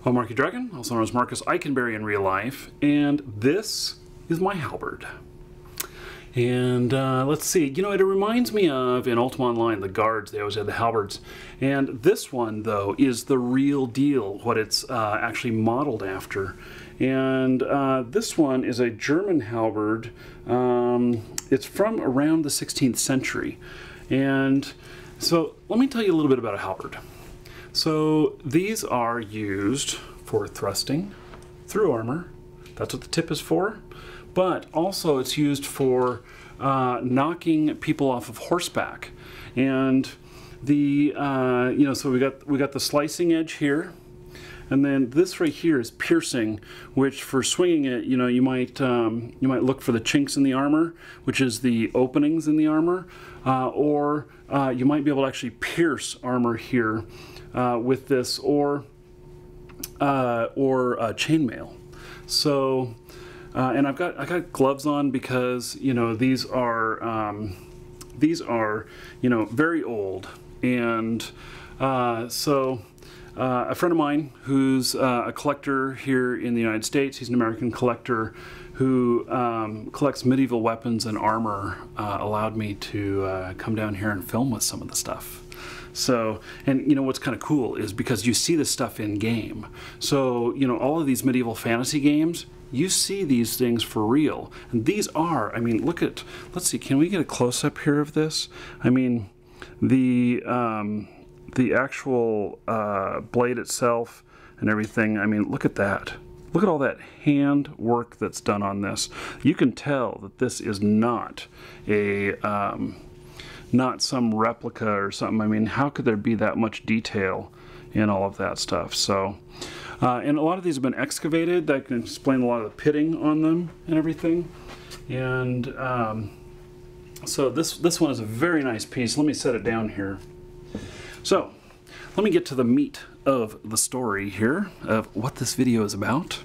I'm Markee Dragon, also known as Marcus Eikenberry in real life, and this is my halberd. And let's see, you know, it reminds me of, in Ultima Online, the guards, they always had the halberds. And this one, though, is the real deal, what it's actually modeled after. And this one is a German halberd. It's from around the 16th century. And so let me tell you a little bit about a halberd. So these are used for thrusting through armor. That's what the tip is for. But also it's used for knocking people off of horseback. And the so we got the slicing edge here, and then this right here is piercing, which for swinging it, you might look for the chinks in the armor, which is the openings in the armor, or you might be able to actually pierce armor here with this, or chainmail. So. And I got gloves on because these are very old, and so a friend of mine who's a collector here in the United States, he's an American collector who collects medieval weapons and armor, allowed me to come down here and film with some of the stuff. So, and what's kind of cool is because you see this stuff in game. So all of these medieval fantasy games, you see these things for real. And these are, I mean, let's see, can we get a close-up here of this? I mean, the actual blade itself and everything, I mean, look at that. Look at all that hand work that's done on this. You can tell that this is not a, not some replica or something. I mean, how could there be that much detail in all of that stuff? So, and a lot of these have been excavated. That can explain a lot of the pitting on them and everything. And so this one is a very nice piece. Let me set it down here. So let me get to the meat of the story here of what this video is about.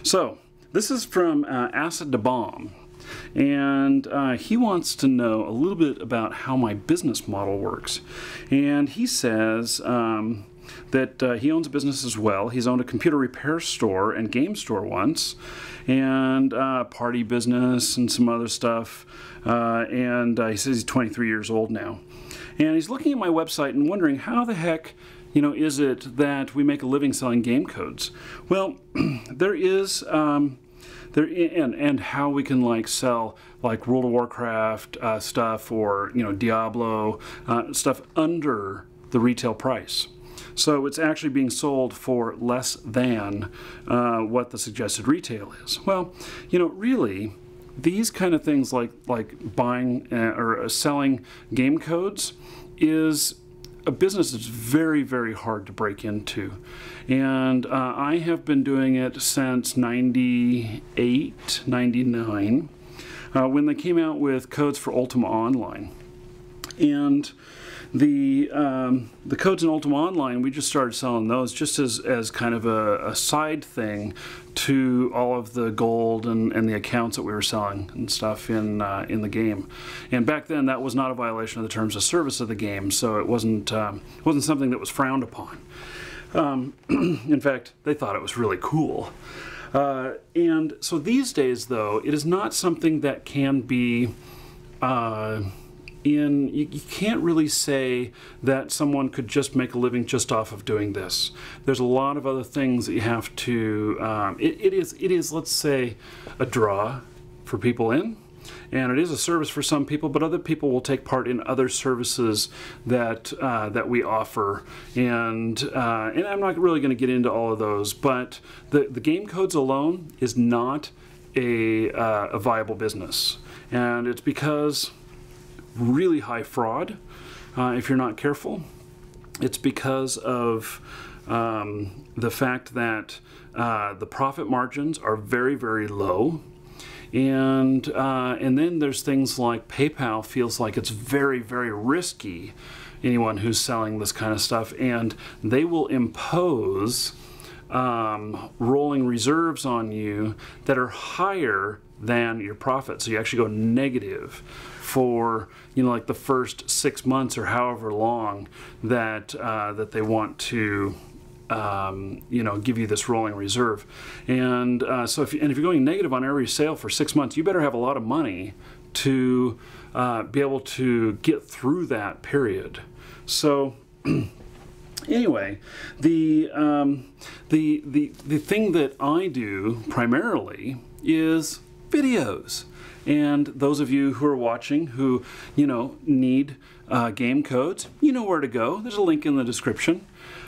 So this is from Acid to Bomb. And he wants to know a little bit about how my business model works. And he says that he owns a business as well. He's owned a computer repair store and game store once, and party business and some other stuff. And he says he's 23 years old now. And he's looking at my website and wondering how the heck is it that we make a living selling game codes? Well, there is... and how we can sell World of Warcraft stuff, or Diablo stuff under the retail price. So it's actually being sold for less than what the suggested retail is. Well, really, these kind of things like buying or selling game codes is a business that's very, very hard to break into. And I have been doing it since 98, 99, when they came out with codes for Ultima Online. And the codes in Ultima Online, we just started selling those just as kind of a side thing to all of the gold and the accounts that we were selling and stuff in the game. And back then, that was not a violation of the terms of service of the game, so it wasn't something that was frowned upon. In fact, they thought it was really cool. And so these days, though, it is not something that can be you can't really say that someone could just make a living just off of doing this. There's a lot of other things that you have to, it is, let's say, a draw for people in, and it is a service for some people, but other people will take part in other services that that we offer, and I'm not really going to get into all of those, but the game codes alone is not a viable business, and it's because really high fraud if you're not careful. It's because of the fact that the profit margins are very, very low, and then there's things like PayPal feels like it's very, very risky, anyone who's selling this kind of stuff, and they will impose rolling reserves on you that are higher than your profit. So you actually go negative for like the first 6 months or however long that that they want to you know, give you this rolling reserve. And so if you're going negative on every sale for 6 months, you better have a lot of money to be able to get through that period. So anyway, the thing that I do primarily is videos. And those of you who are watching who, you know, need game codes, you know where to go. There's a link in the description.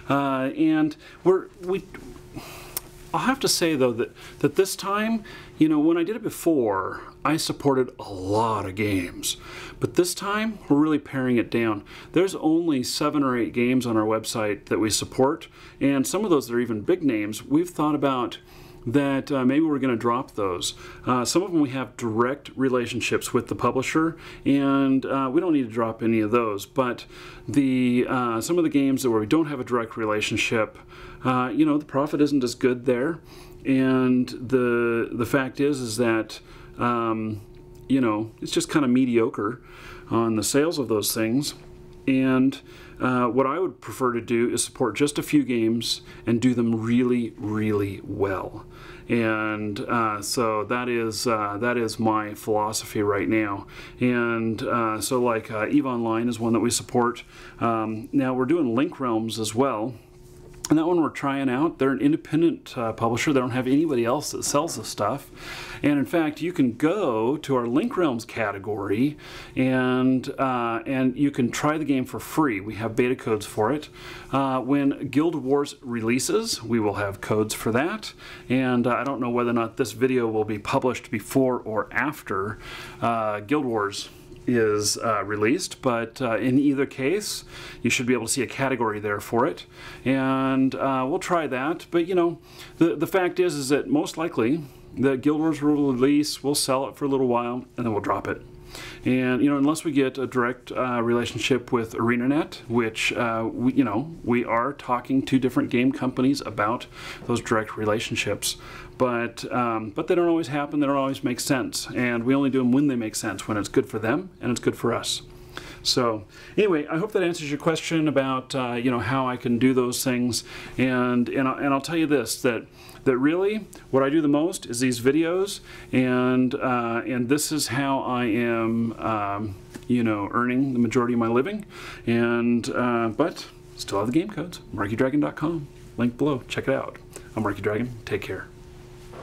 And I'll have to say though that this time, you know, when I did it before, I supported a lot of games. But this time, we're really paring it down. There's only 7 or 8 games on our website that we support, and some of those that are even big names, we've thought about that maybe we're going to drop those. Some of them we have direct relationships with the publisher, and we don't need to drop any of those. But some of the games where we don't have a direct relationship, you know, the profit isn't as good there, and the fact is that you know, it's just kind of mediocre on the sales of those things. And what I would prefer to do is support just a few games and do them really, really well. And so that is my philosophy right now. And so like EVE Online is one that we support. Now we're doing Link Realms as well. And that one we're trying out. They're an independent publisher. They don't have anybody else that sells the stuff. And in fact, you can go to our Link Realms category and you can try the game for free. We have beta codes for it. When Guild Wars releases, we will have codes for that. And I don't know whether or not this video will be published before or after Guild Wars is released, but in either case you should be able to see a category there for it, and we'll try that. But you know, the fact is that most likely the Guild Wars will release, we'll sell it for a little while, and then we'll drop it. And you know, unless we get a direct relationship with ArenaNet, which you know, we are talking to different game companies about those direct relationships, but they don't always happen. They don't always make sense, and we only do them when they make sense, when it's good for them and it's good for us. So anyway, I hope that answers your question about you know, how I can do those things. And I'll tell you this, that really what I do the most is these videos, and this is how I am you know, earning the majority of my living. And but still have the game codes. MarkeeDragon.com, link below. Check it out. I'm Markee Dragon. Take care.